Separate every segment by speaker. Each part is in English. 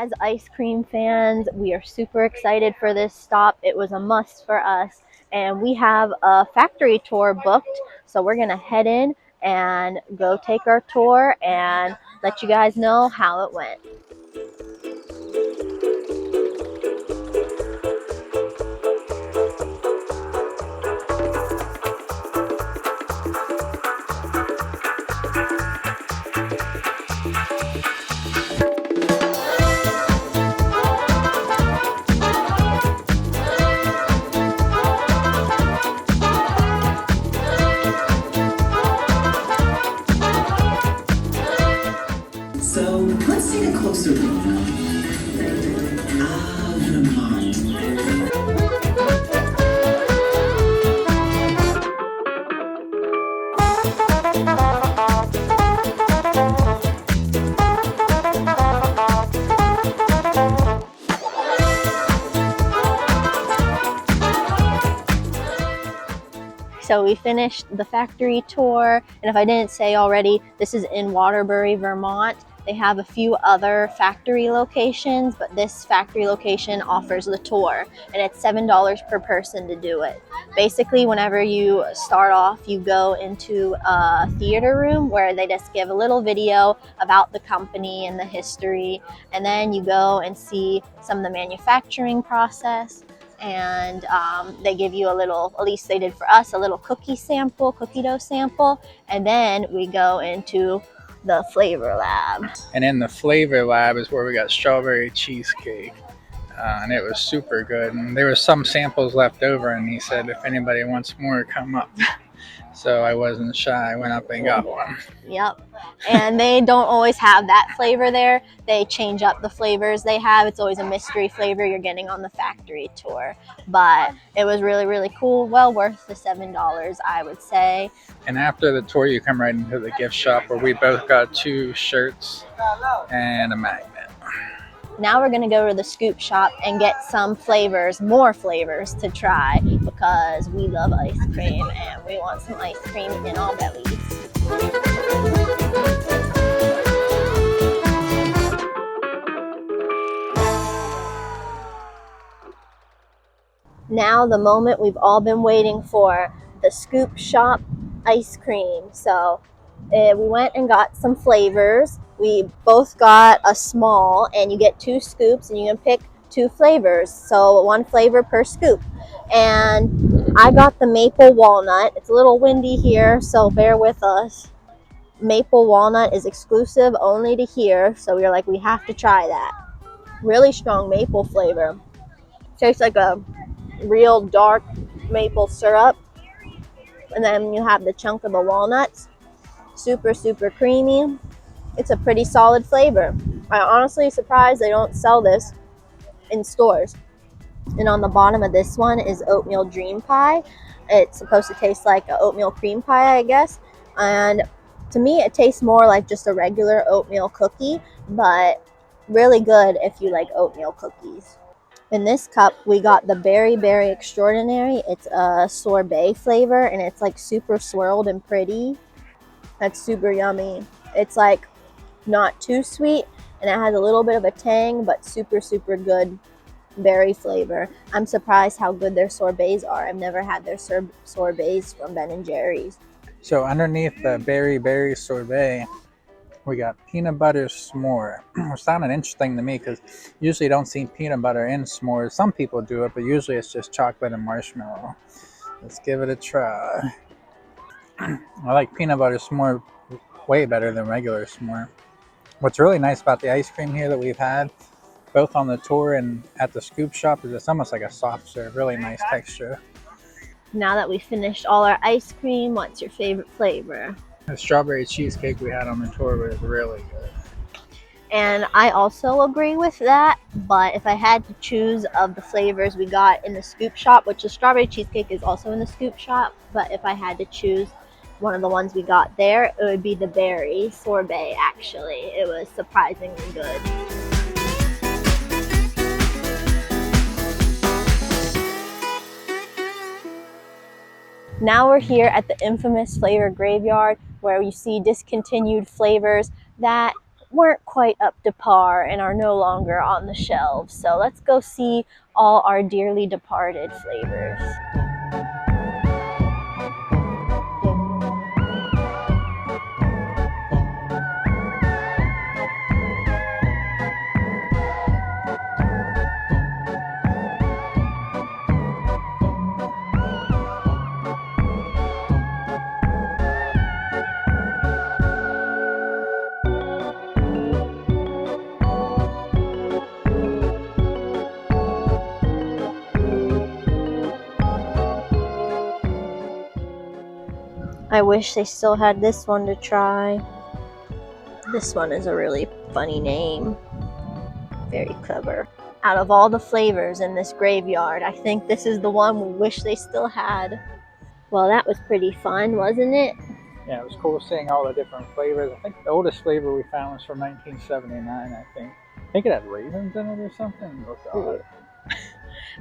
Speaker 1: As ice cream fans, we are super excited for this stop. It was a must for us, and we have a factory tour booked, so we're gonna head in and go take our tour and let you guys know how it went.
Speaker 2: So let's take a closer look. Vermont.
Speaker 1: So we finished the factory tour, and if I didn't say already, this is in Waterbury, Vermont. They have a few other factory locations, but this factory location offers the tour, and it's $7 per person to do it. Basically, whenever you start off, you go into a theater room where they just give a little video about the company and the history, and then you go and see some of the manufacturing process. And they give you a little, at least they did for us, a little cookie dough sample, and then we go into the flavor lab.
Speaker 3: And in the flavor lab is where we got strawberry cheesecake, and it was super good. And there was some samples left over, and he said if anybody wants more, come up. So I wasn't shy. I went up and got one.
Speaker 1: Yep. And they don't always have that flavor there. They change up the flavors they have. It's always a mystery flavor you're getting on the factory tour. But it was really, really cool. Well worth the $7, I would say.
Speaker 3: And after the tour, you come right into the gift shop where we both got 2 shirts and a magnet.
Speaker 1: Now we're gonna go to the scoop shop and get some flavors, more flavors to try, because we love ice cream and we want some ice cream in our bellies. Now the moment we've all been waiting for, the scoop shop ice cream. So we went and got some flavors. We both got a small, and you get 2 scoops and you can pick 2 flavors. So 1 flavor per scoop. And I got the maple walnut. It's a little windy here, so bear with us. Maple walnut is exclusive only to here, so we were like, we have to try that. Really strong maple flavor. Tastes like a real dark maple syrup. And then you have the chunk of the walnuts. Super, super creamy. It's a pretty solid flavor. I'm honestly surprised they don't sell this in stores. And on the bottom of this one is oatmeal dream pie. It's supposed to taste like an oatmeal cream pie, I guess. And to me, it tastes more like just a regular oatmeal cookie, but really good if you like oatmeal cookies. In this cup, we got the Berry Berry Extraordinary. It's a sorbet flavor, and it's like super swirled and pretty. That's super yummy. It's like not too sweet, and it has a little bit of a tang, but super, super good berry flavor. I'm surprised how good their sorbets are. I've never had their sorbets from Ben & Jerry's.
Speaker 3: So underneath the berry sorbet, we got peanut butter s'more, which sounded interesting to me because usually you don't see peanut butter in s'mores. Some people do it, but usually it's just chocolate and marshmallow. Let's give it a try. I like peanut butter s'more way better than regular s'more. What's really nice about the ice cream here that we've had, both on the tour and at the scoop shop, is it's almost like a soft serve. Really nice texture.
Speaker 1: Now that we finished all our ice cream, what's your favorite flavor?
Speaker 3: The strawberry cheesecake we had on the tour was really good.
Speaker 1: And I also agree with that, but if I had to choose of the flavors we got in the scoop shop, which the strawberry cheesecake is also in the scoop shop, but if I had to choose one of the ones we got there, it would be the berry sorbet, actually. It was surprisingly good. Now we're here at the infamous flavor graveyard, where you see discontinued flavors that weren't quite up to par and are no longer on the shelves. So let's go see all our dearly departed flavors. I wish they still had this one to try. This one is a really funny name. Very clever. Out of all the flavors in this graveyard, I think this is the one we wish they still had. Well, that was pretty fun, wasn't it?
Speaker 3: Yeah, it was cool seeing all the different flavors. I think the oldest flavor we found was from 1979, I think. I think it had raisins in it or something. Oh, God.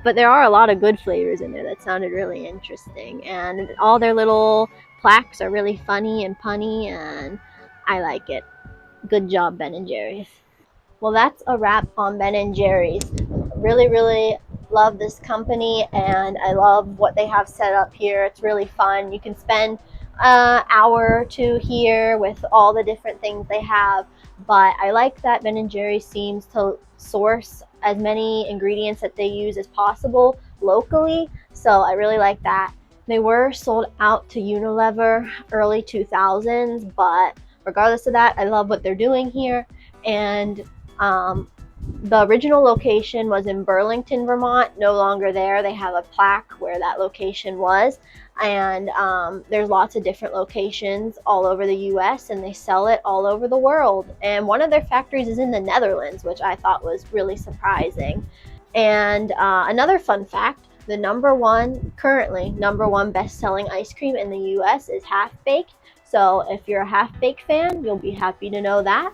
Speaker 1: But there are a lot of good flavors in there that sounded really interesting. And all their little plaques are really funny and punny, and I like it. Good job, Ben & Jerry's. Well, that's a wrap on Ben & Jerry's. Really, really love this company, and I love what they have set up here. It's really fun. You can spend an hour or two here with all the different things they have, but I like that Ben & Jerry's seems to source as many ingredients that they use as possible locally, so I really like that. They were sold out to Unilever early 2000s, but regardless of that, I love what they're doing here. And the original location was in Burlington, Vermont, no longer there. They have a plaque where that location was, and there's lots of different locations all over the US, and they sell it all over the world. And one of their factories is in the Netherlands, which I thought was really surprising. And another fun fact, the currently number one best-selling ice cream in the US is half-baked. So if you're a half-baked fan, you'll be happy to know that.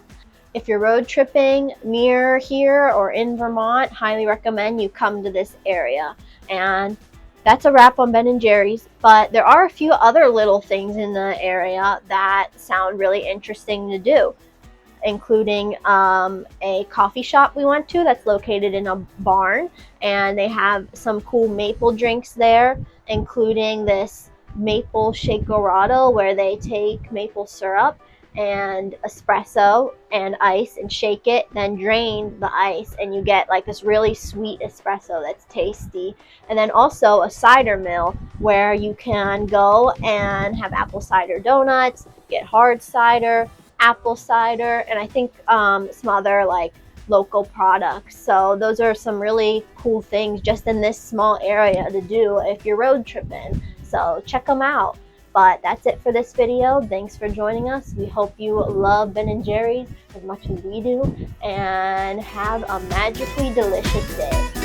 Speaker 1: If you're road tripping near here or in Vermont, highly recommend you come to this area. And that's a wrap on Ben & Jerry's, but there are a few other little things in the area that sound really interesting to do, including a coffee shop we went to that's located in a barn, and they have some cool maple drinks there, including this maple shakerado where they take maple syrup and espresso and ice and shake it, then drain the ice, and you get like this really sweet espresso that's tasty. And then also a cider mill where you can go and have apple cider donuts, get hard cider, apple cider, and I think some other like local products. So those are some really cool things just in this small area to do if you're road tripping. So check them out. But that's it for this video. Thanks for joining us. We hope you love Ben & Jerry's as much as we do, and have a magically delicious day.